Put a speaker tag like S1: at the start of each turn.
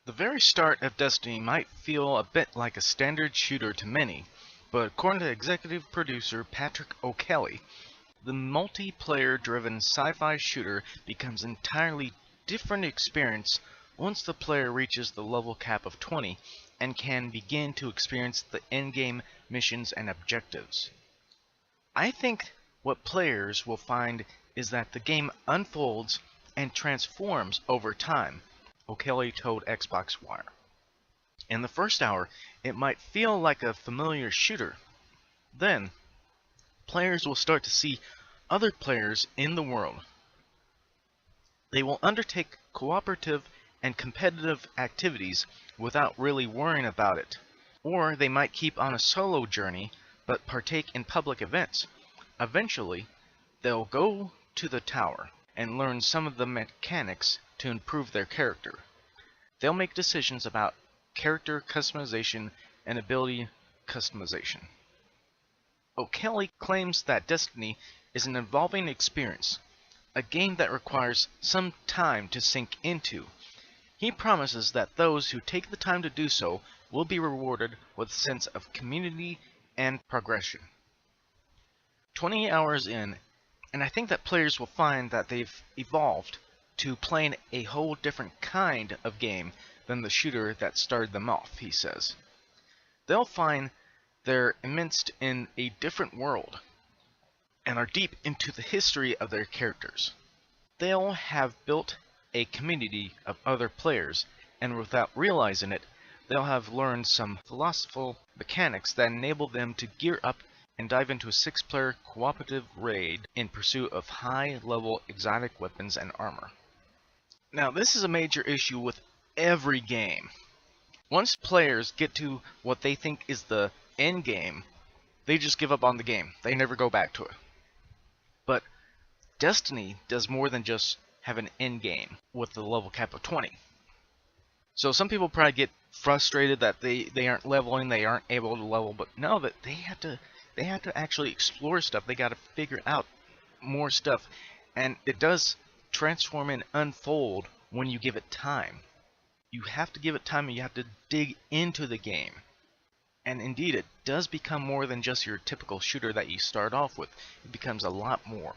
S1: The very start of Destiny might feel a bit like a standard shooter to many, but according to executive producer Patrick O'Kelly, the multiplayer-driven sci-fi shooter becomes an entirely different experience once the player reaches the level cap of 20 and can begin to experience the endgame missions and objectives. I think what players will find is that the game unfolds and transforms over time, O'Kelly told Xbox Wire. In the first hour, it might feel like a familiar shooter. Then, players will start to see other players in the world. They will undertake cooperative and competitive activities without really worrying about it. Or they might keep on a solo journey but partake in public events. Eventually, they'll go to the tower and learn some of the mechanics to improve their character. They'll make decisions about character customization and ability customization. O'Kelly claims that Destiny is an evolving experience, a game that requires some time to sink into. He promises that those who take the time to do so will be rewarded with a sense of community and progression. 20 hours in, and I think that players will find that they've evolved to playing a whole different kind of game than the shooter that started them off, he says. They'll find they're immersed in a different world and are deep into the history of their characters. They'll have built a community of other players, and without realizing it, they'll have learned some philosophical mechanics that enable them to gear up and dive into a 6-player cooperative raid in pursuit of high-level exotic weapons and armor. Now, this is a major issue with every game. Once players get to what they think is the end game, they just give up on the game. They never go back to it. But Destiny does more than just have an end game with the level cap of 20. So some people probably get frustrated that they aren't leveling, they aren't able to level, but no, that they have to actually explore stuff. They got to figure out more stuff, and it does transform and unfold when you give it time. You have to give it time, and you have to dig into the game. And indeed, it does become more than just your typical shooter that you start off with. It becomes a lot more.